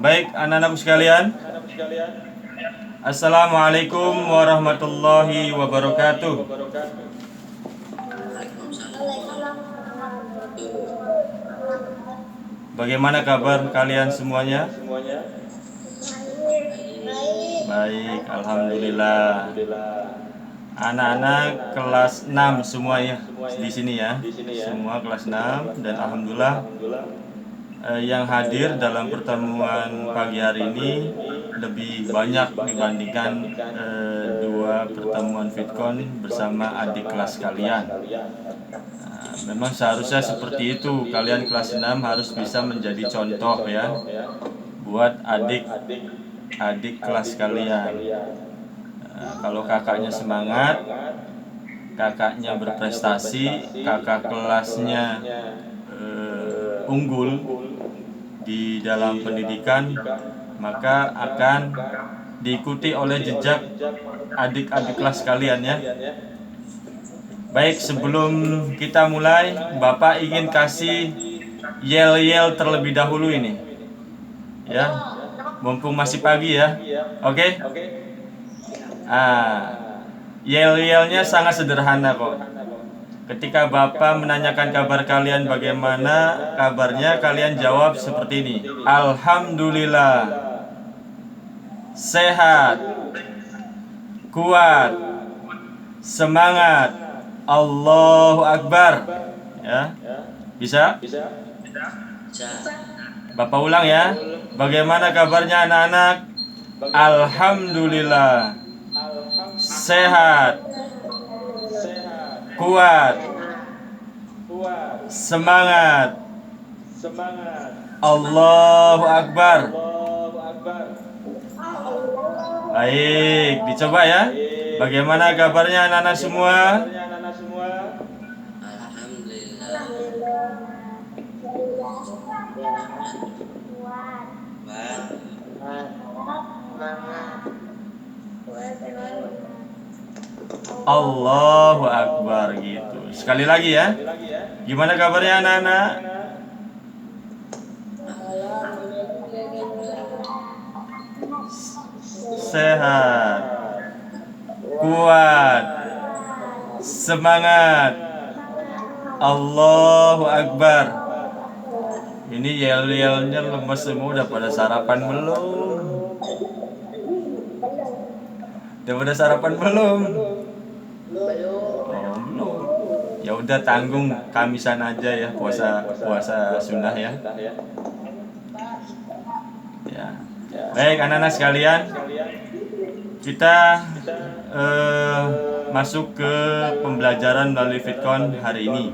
Baik, anak-anakku sekalian, Assalamualaikum warahmatullahi wabarakatuh. Bagaimana kabar kalian semuanya? Baik, alhamdulillah. Anak-anak kelas 6 semuanya di sini ya. Semua kelas 6 dan alhamdulillah yang hadir dalam pertemuan pagi hari ini lebih banyak dibandingkan dua pertemuan Fitcon bersama adik kelas kalian. Memang seharusnya seperti itu. Kalian kelas 6 harus bisa menjadi contoh ya buat adik kelas kalian. Kalau kakaknya semangat, kakaknya berprestasi, kakak kelasnya unggul di dalam pendidikan, maka akan diikuti oleh jejak adik-adik kelas kalian ya. Baik, sebelum kita mulai, Bapak ingin kasih yel-yel terlebih dahulu ini ya, mumpung masih pagi ya. Oke? Yel-yelnya sangat sederhana kok. Ketika Bapak menanyakan kabar kalian bagaimana kabarnya, kalian jawab seperti ini: Alhamdulillah, sehat, kuat, semangat, Allahu Akbar. Ya, bisa? Bapak ulang ya. Bagaimana kabarnya anak-anak? Alhamdulillah, sehat, kuat, semangat, Allahu Akbar. Baik, dicoba ya. Bagaimana kabarnya anak-anak semua? Allahu Akbar gitu. Sekali lagi ya. Gimana kabarnya anak-anak? Sehat, kuat, semangat, Allahu Akbar. Ini yel-yelnya lemes semua. Udah pada sarapan belum? Udah pada sarapan belum? Oh, belum. Ya udah, tanggung Kamisan aja ya, puasa sunnah ya. Ya. Baik anak-anak sekalian, kita masuk ke pembelajaran melalui Fitcon hari ini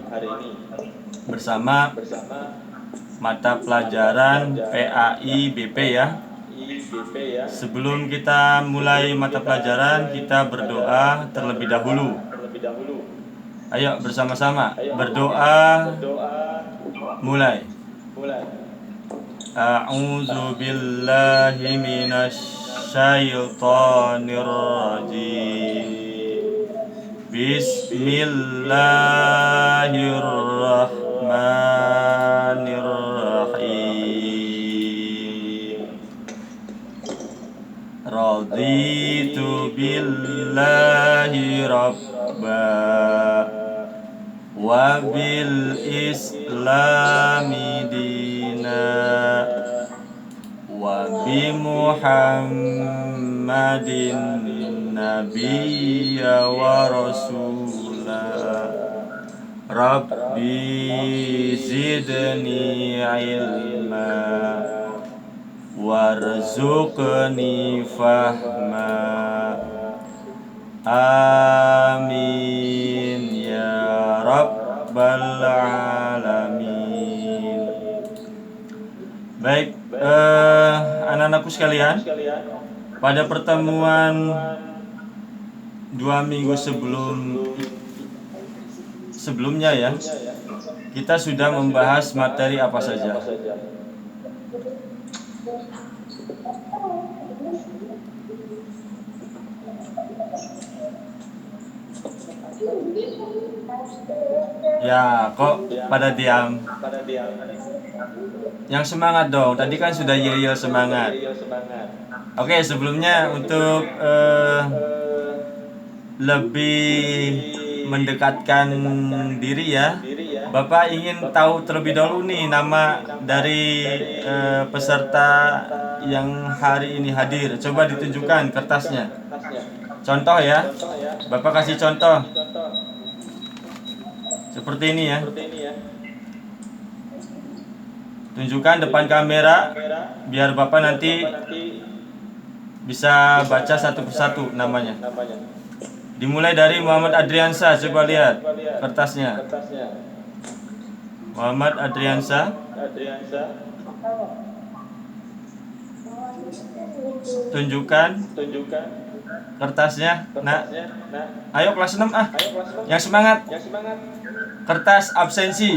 bersama mata pelajaran PAI BP ya. Sebelum kita mulai mata pelajaran, kita berdoa terlebih dahulu. Ayo bersama-sama berdoa. Mulai. A'udzu billahi minasy syaithanir rajim. Bismillahirrahmanirrahim. Raditu billahi rabba wa bil islami dina wa bi Muhammadin nabiyya wa rasula. Rabbi zidni ilma warzuqni fahma. Amin ya rabbal alamin. Baik, anak-anakku sekalian, pada pertemuan 2 minggu sebelumnya ya, kita sudah membahas materi apa saja. Ya, kok pada diam? Yang semangat dong. Tadi kan sudah yel-yel semangat. Oke, sebelumnya untuk lebih mendekatkan diri ya, Bapak ingin tahu terlebih dahulu nih nama dari peserta yang hari ini hadir. Coba ditunjukkan kertasnya. Contoh ya, Bapak kasih contoh seperti ini ya. Tunjukkan depan kamera biar Bapak nanti bisa baca satu persatu namanya. Dimulai dari Muhammad Adriansa, coba lihat kertasnya. Muhammad Adriansa. Tunjukkan kertasnya. Nah, ayo kelas 6 ah. Yang semangat. Kertas absensi.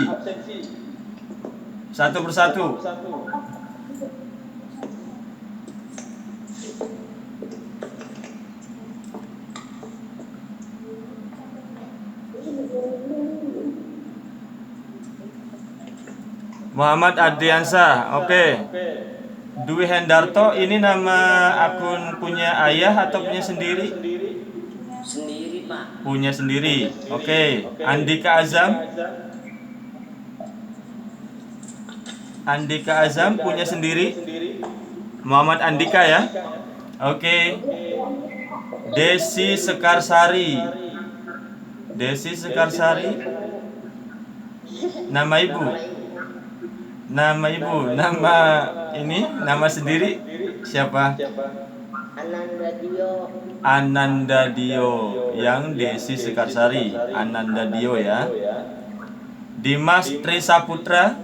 Satu persatu. Muhammad Adriansa, oke. Dwi Hendarto, ini nama akun punya ayah atau punya sendiri? Sendiri, Pak. Punya sendiri, oke. Andika Azam. Andika Azam punya sendiri. Muhammad Andika ya, oke. Desi Sekarsari. Desi Sekarsari. Nama ibu. Nama ibu, nama ini, nama sendiri siapa? Ananda Dio. Ananda Dio, yang Desi Sekarsari. Ananda Dio ya. Dimas Trisaputra.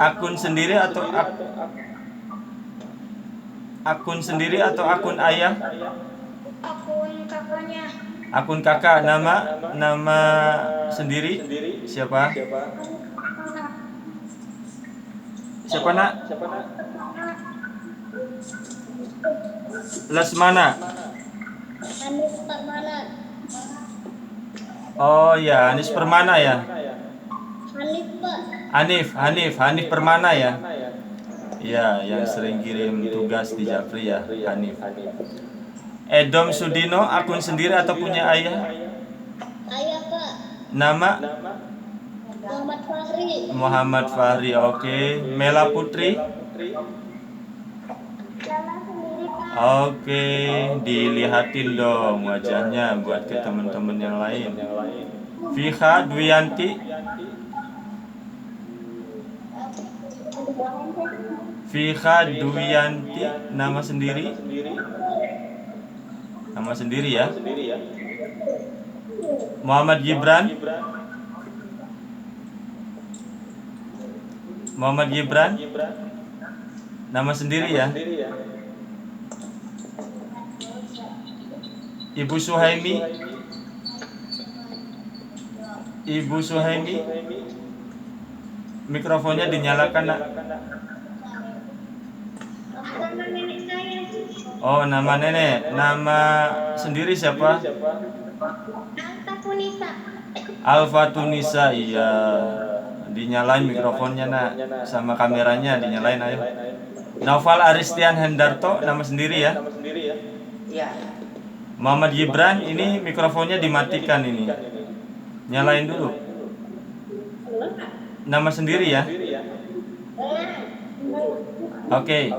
Akun sendiri atau akun sendiri atau akun ayah? Akun kakaknya. Akun kakak, nama sendiri siapa? Siapa nak? Lesmana. Anis Permana. Oh ya, Anis Permana ya. Hanif, Pak. Hanif Permana ya. Ya, yang sering kirim tugas di Japri ya, Hanif. Edom Sudino, akun sendiri atau punya ayah? Ayah, Pak. Nama? Muhammad Fahri. Muhammad Fahri, oke. Mela Putri? Lala sendiri, Pak. Oke, dilihatin dong wajahnya buat ke teman-teman yang lain. Fiha Dwiyanti? Fiha Dwiyanti, nama sendiri? Nama sendiri ya. Muhammad Gibran. Muhammad Gibran. Nama sendiri ya. Ibu Suhaimi. Ibu Suhaimi. Mikrofonnya dinyalakan nak. Nama nenek saya. Oh, nama nenek. Nama sendiri siapa? Alta Punisa. Alfa Tunisa, iya. Dinyalain mikrofonnya nak, sama kameranya dinyalain ayo. Naufal Aristian Hendarto, nama sendiri ya. Ya. Muhammad Gibran, ini mikrofonnya dimatikan ini. Nyalain dulu. Nama sendiri ya. Oke.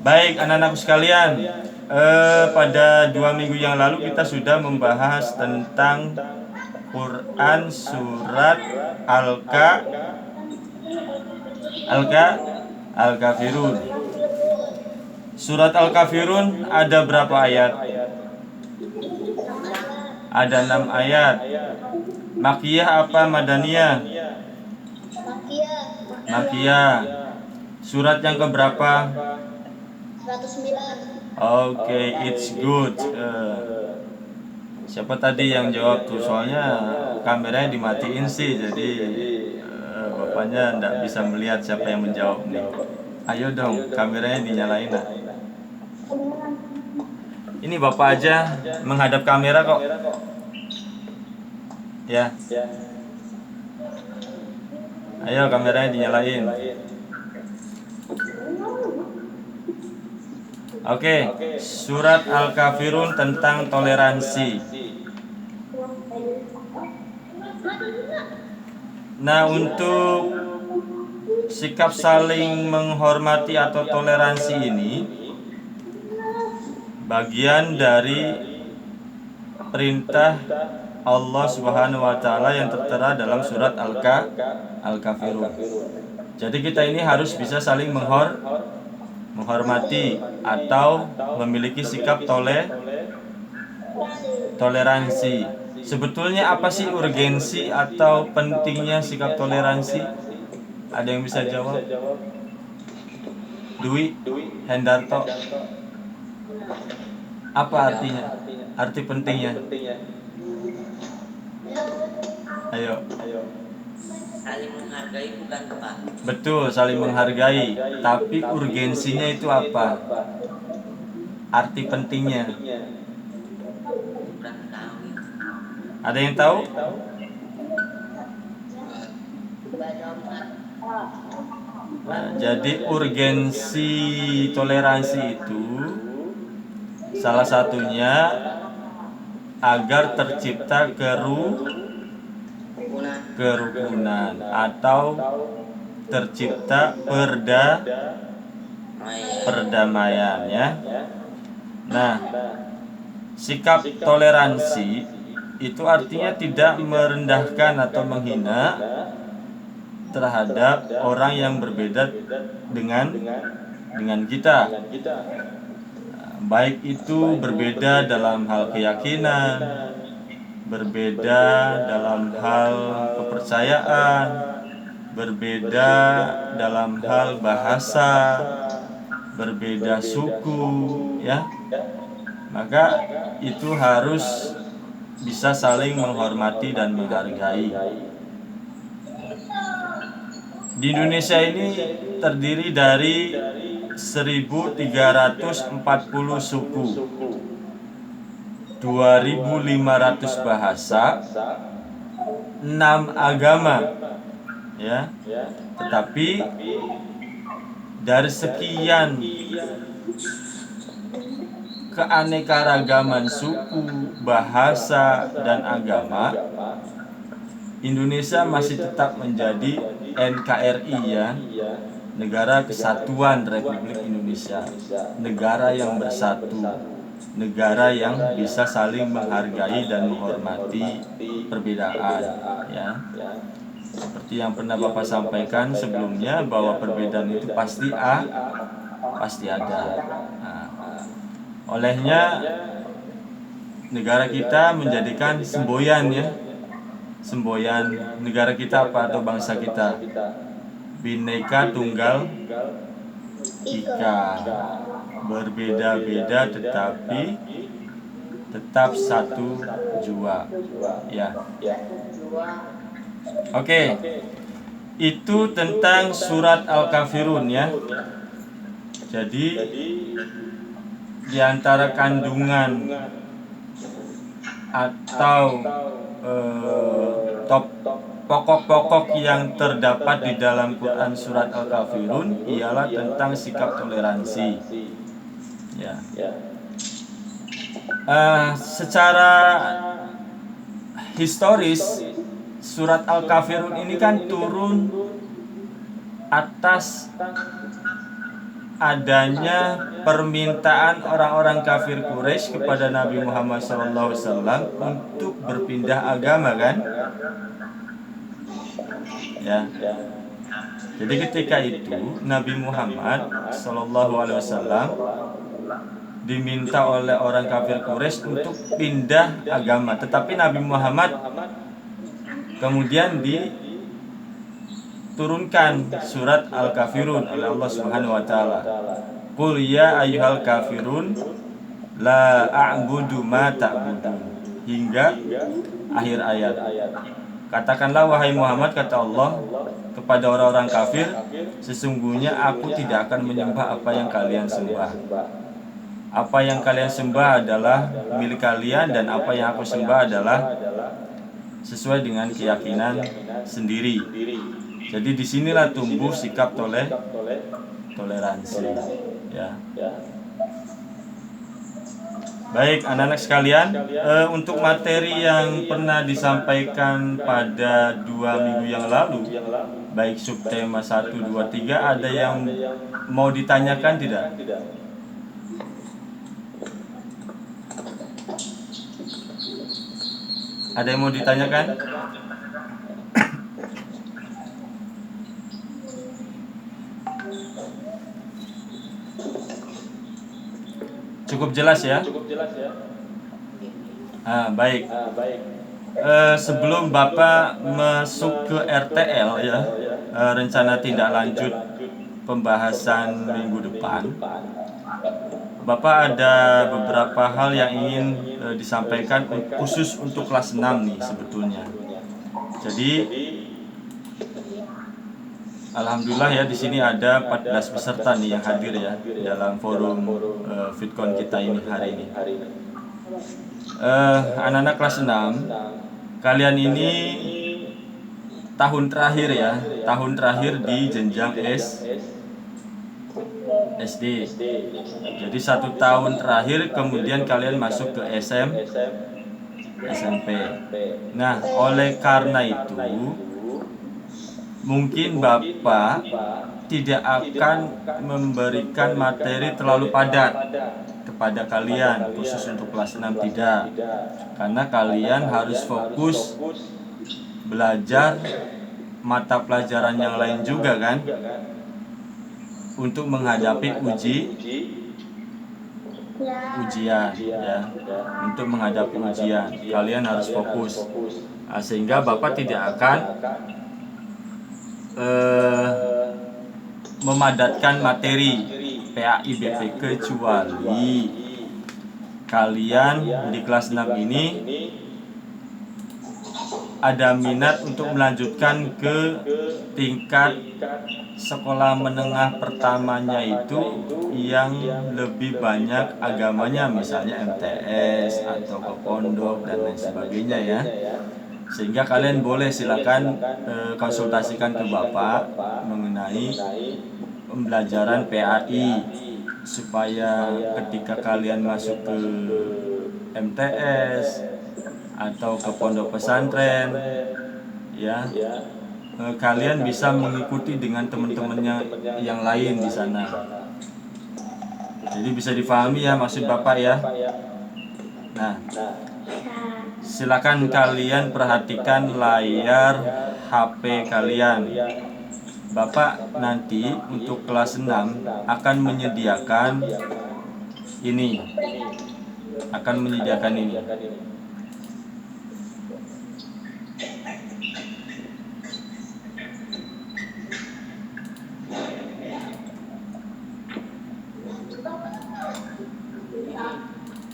Baik anak-anakku sekalian, pada 2 minggu yang lalu kita sudah membahas tentang Quran surat Al-Kafirun. Surat Al-Kafirun ada berapa ayat? Ada 6 ayat. Makiyah apa Madaniyah? Makiyah. Surat yang keberapa? 109. Oke, it's good. Siapa tadi yang jawab tuh? Soalnya kameranya dimatiin sih, jadi bapaknya nggak bisa melihat siapa yang menjawab nih. Ayo dong, kameranya dinyalain lah. Ini Bapak aja menghadap kamera kok. Ya. Ayo kameranya dinyalain. Oke, surat Al-Kafirun tentang toleransi. Nah, untuk sikap saling menghormati atau toleransi ini bagian dari perintah Allah Subhanahu wa taala yang tertera dalam surat Al-Kafirun. Jadi kita ini harus bisa saling menghormati atau memiliki sikap toleransi. Sebetulnya apa sih urgensi atau pentingnya sikap toleransi? Ada yang bisa jawab? Dwi Hendarto. Apa artinya? Arti pentingnya? Ayo. Saling menghargai bukan Pak? Betul, saling menghargai. Tapi urgensinya itu apa? Arti pentingnya? Kurang tahu. Ada yang tahu? Nah, jadi urgensi toleransi itu salah satunya agar tercipta kerukunan atau tercipta perdamaian ya. Nah, sikap toleransi itu artinya tidak merendahkan atau menghina terhadap orang yang berbeda dengan kita. Baik itu berbeda dalam hal keyakinan, berbeda dalam hal kepercayaan, berbeda dalam hal bahasa, berbeda suku, ya. Maka itu harus bisa saling menghormati dan menghargai. Di Indonesia ini terdiri dari 1.340 suku, 2.500 bahasa, 6 agama, ya. Tetapi dari sekian keanekaragaman suku, bahasa, dan agama, Indonesia masih tetap menjadi NKRI ya, Negara Kesatuan Republik Indonesia, negara yang bersatu, negara yang bisa saling menghargai dan menghormati perbedaan ya. Seperti yang pernah Bapak sampaikan sebelumnya bahwa perbedaan itu pasti ada. Nah, olehnya negara kita menjadikan semboyan ya. Semboyan negara kita apa atau bangsa kita? Bhinneka Tunggal Ika. Berbeda-beda tetapi tetap satu jua. Ya. Oke. Itu tentang surat Al-Kafirun ya. Jadi di antara kandungan atau pokok-pokok yang terdapat di dalam Quran surat Al-Kafirun ialah tentang sikap toleransi. Ya. Secara historis surat Al-Kafirun ini kan turun atas adanya permintaan orang-orang kafir Quraisy kepada Nabi Muhammad SAW untuk berpindah agama kan? Ya. Jadi ketika itu Nabi Muhammad SAW diminta oleh orang kafir Quraisy untuk pindah agama, tetapi Nabi Muhammad kemudian diturunkan surat Al-Kafirun oleh Allah Subhanahu wa taala. Qul ya ayyuhal kafirun la a'budu ma ta'budun, hingga akhir ayat. Katakanlah wahai Muhammad, kata Allah kepada orang-orang kafir, sesungguhnya aku tidak akan menyembah apa yang kalian sembah. apa yang kalian sembah adalah milik kalian dan apa yang aku sembah adalah sesuai dengan keyakinan sendiri. Jadi disinilah tumbuh sikap toleransi, ya. Baik anak-anak sekalian, untuk materi yang pernah disampaikan pada 2 minggu yang lalu, baik subtema 1, 2, 3, ada yang mau ditanyakan tidak? Ada yang mau ditanyakan? Cukup jelas ya? Baik. Sebelum Bapak masuk ke RTL ya, rencana tindak lanjut pembahasan minggu depan, Bapak ada beberapa hal yang ingin disampaikan khusus untuk kelas 6 nih sebetulnya. Jadi alhamdulillah ya, di sini ada 14 peserta nih yang hadir ya dalam forum Fitcon kita ini hari ini. Anak-anak kelas 6, kalian ini tahun terakhir ya, tahun terakhir di jenjang SD. Jadi 1 tahun terakhir kemudian kalian masuk ke SMP. Nah, oleh karena itu mungkin Bapak tidak akan memberikan materi terlalu padat kepada kalian khusus untuk kelas 6, tidak. Karena kalian harus fokus belajar mata pelajaran yang lain juga kan, untuk menghadapi ujian ya. Untuk menghadapi ujian kalian harus fokus. Sehingga Bapak tidak akan memadatkan materi PAI BP kecuali kalian di kelas 6 ini ada minat untuk melanjutkan ke tingkat sekolah menengah pertamanya itu yang lebih banyak agamanya, misalnya MTS atau ke pondok dan lain sebagainya ya. Sehingga kalian boleh silakan konsultasikan ke Bapak mengenai pembelajaran PAI, supaya ketika kalian masuk ke MTS atau ke pondok pesantren ya, kalian bisa mengikuti dengan teman-temannya yang lain di sana. Jadi bisa difahami ya maksud Bapak ya. Nah, silakan kalian perhatikan layar HP kalian. Bapak nanti untuk kelas 6 akan menyediakan ini.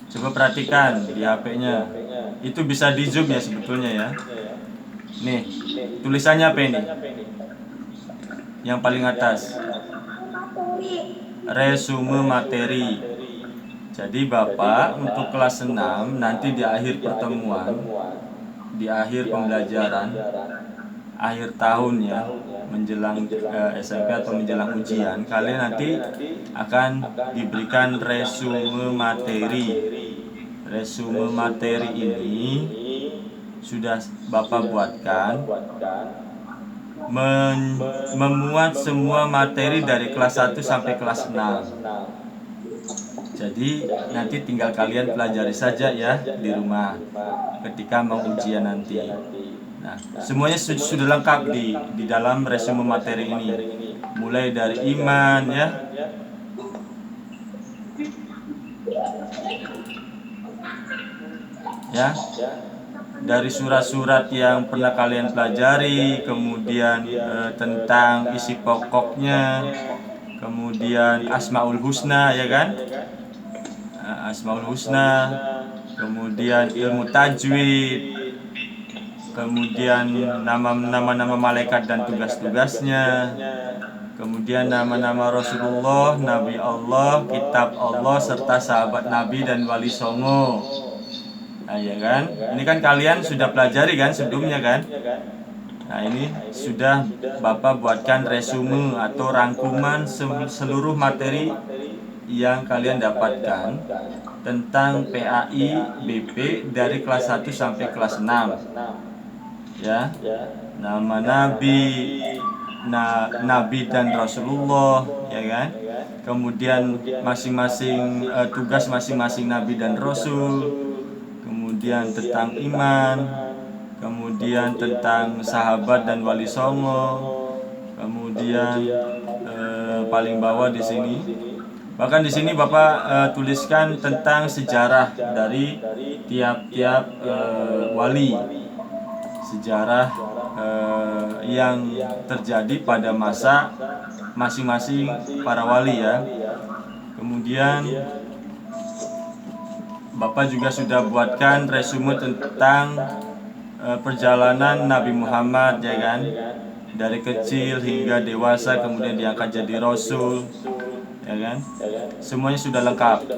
Coba perhatikan di HP-nya. Itu bisa di zoom ya sebetulnya ya. Nih, tulisannya apa ini? Yang paling atas, resume materi. Jadi Bapak untuk kelas 6 nanti di akhir pertemuan, di akhir pembelajaran, akhir tahun ya, menjelang SMP atau menjelang ujian, kalian nanti akan diberikan resume materi. Resume materi ini sudah Bapak buatkan, memuat semua materi dari kelas 1 sampai kelas 6. Jadi nanti tinggal kalian pelajari saja ya di rumah ketika mau ujian nanti. Nah, semuanya sudah lengkap di dalam resume materi ini. Mulai dari iman ya, dari surat-surat yang pernah kalian pelajari, kemudian tentang isi pokoknya, kemudian Asmaul Husna ya kan, Asmaul Husna, kemudian ilmu tajwid, kemudian nama-nama malaikat dan tugas-tugasnya, kemudian nama-nama Rasulullah, Nabi Allah, kitab Allah, serta sahabat Nabi dan wali songo. Nah ya kan, ini kan kalian sudah pelajari kan sebelumnya kan. Nah ini sudah Bapak buatkan resume atau rangkuman seluruh materi yang kalian dapatkan tentang PAI BP dari kelas 1 sampai kelas 6. Ya, nama Nabi, Nabi dan Rasulullah, ya kan. Kemudian masing-masing tugas masing-masing Nabi dan Rasul. Kemudian tentang iman, kemudian tentang sahabat dan wali songo, kemudian paling bawah di sini. Bahkan di sini Bapak tuliskan tentang sejarah dari tiap-tiap wali, sejarah yang terjadi pada masa masing-masing para wali ya. Kemudian Bapak juga sudah buatkan resume tentang perjalanan Nabi Muhammad ya kan, dari kecil hingga dewasa, kemudian diangkat jadi Rasul ya kan, semuanya sudah lengkap.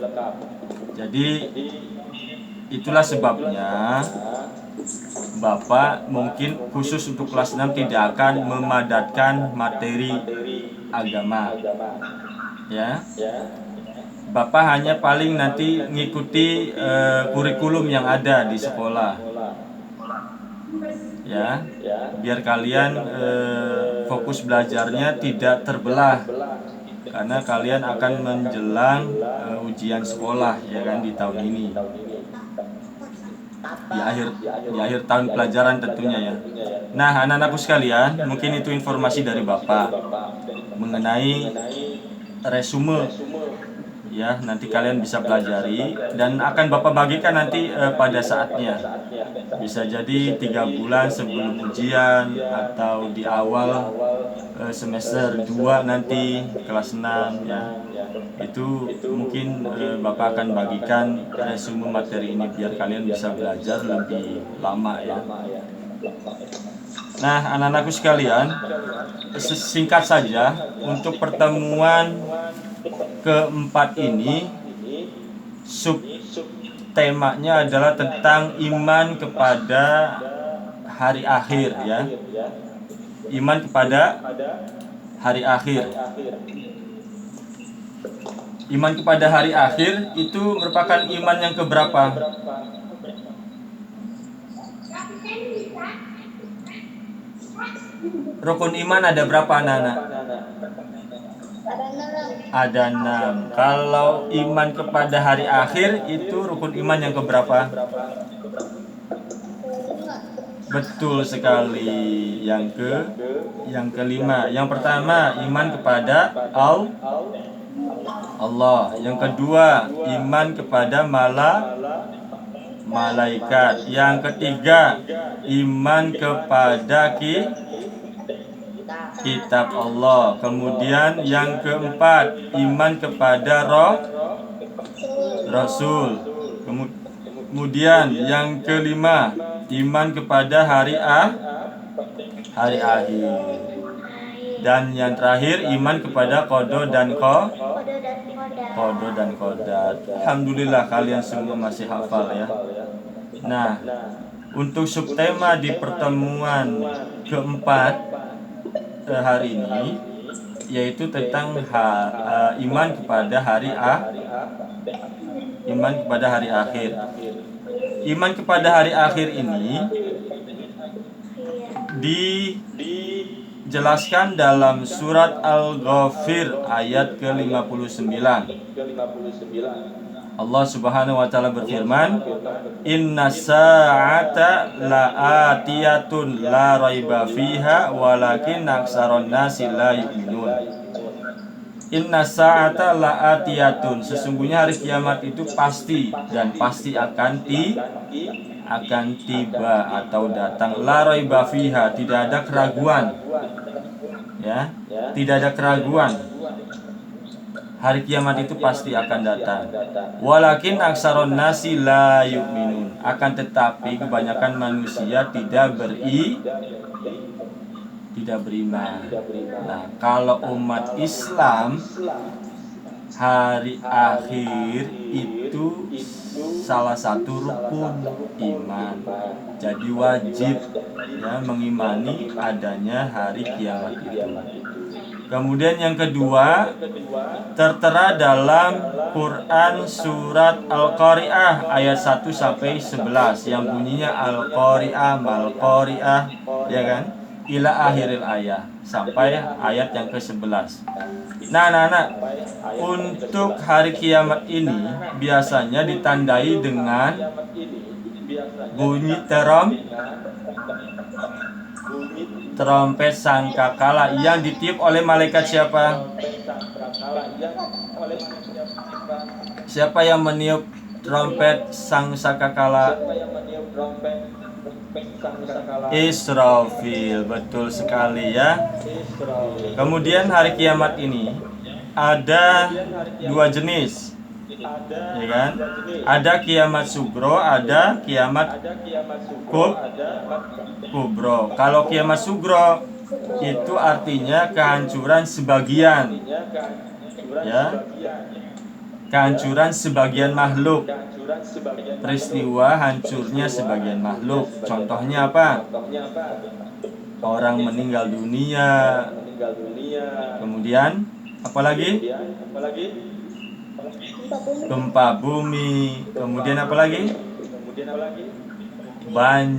Jadi itulah sebabnya Bapak mungkin khusus untuk kelas 6 tidak akan memadatkan materi agama ya. Bapak hanya paling nanti ngikuti kurikulum yang ada di sekolah ya, biar kalian fokus belajarnya tidak terbelah, karena kalian akan menjelang ujian sekolah ya kan di tahun ini, di akhir tahun pelajaran tentunya ya. Nah anak-anakku sekalian, mungkin itu informasi dari Bapak mengenai resume ya, nanti kalian bisa pelajari dan akan Bapak bagikan nanti pada saatnya, bisa jadi 3 bulan sebelum ujian atau di awal semester 2 nanti kelas 6 ya. Itu mungkin Bapak akan bagikan resume materi ini biar kalian bisa belajar lebih lama ya. Nah anak-anakku sekalian, singkat saja untuk pertemuan keempat ini, sub temanya adalah tentang iman kepada hari akhir ya. Iman kepada hari akhir. Iman kepada hari akhir itu merupakan iman yang keberapa? Rukun iman ada berapa anak-anak? Ada 6. Kalau iman kepada hari akhir itu rukun iman yang keberapa? Betul sekali. Yang kelima. Yang pertama iman kepada Allah. Yang kedua iman kepada malaikat. Yang ketiga iman kepada kitab Allah. Kemudian yang keempat iman kepada Rasul. Kemudian yang kelima iman kepada hari akhir. Dan yang terakhir iman kepada qada dan qadar. Alhamdulillah kalian semua masih hafal ya. Nah, untuk subtema di pertemuan keempat hari ini yaitu tentang iman kepada hari akhir. Iman kepada hari akhir ini dijelaskan dalam surat Al-Ghafir ayat ke-59. Allah Subhanahu wa taala berfirman, "Inna sa'ata la'atiyatun la raiba fiha walakin aksaron nasi la yu'minun." Inna sa'ata la'atiyatun, sesungguhnya hari kiamat itu pasti dan pasti akan tiba atau datang. La raiba fiha, tidak ada keraguan. Ya, tidak ada keraguan. Hari kiamat itu pasti akan datang. Walakin aksaron nasi la yu'minun. Akan tetapi kebanyakan manusia tidak beriman. Nah, kalau umat Islam hari akhir itu salah satu rukun iman. Jadi wajib ya mengimani adanya hari kiamat itu. Kemudian yang kedua, tertera dalam Quran surat Al-Qari'ah ayat 1 sampai 11 yang bunyinya Al-Qari'ah mal-Qari'ah, ya kan? Ila akhiril ayat sampai ayat yang ke-11. Nah, anak-anak, untuk hari kiamat ini biasanya ditandai dengan bunyi trompet sangkakala yang ditiup oleh malaikat siapa? Siapa yang meniup trompet sangkakala? Israfil, betul sekali ya. Kemudian hari kiamat ini ada dua jenis, ya kan? Ada kiamat sugro, ada kiamat kubro. Kalau kiamat sugro itu artinya kehancuran sebagian, ya, kehancuran sebagian makhluk, peristiwa hancurnya sebagian makhluk. Contohnya apa? Orang meninggal dunia. Kemudian apalagi? Gempa bumi. Kemudian apalagi? Banjir.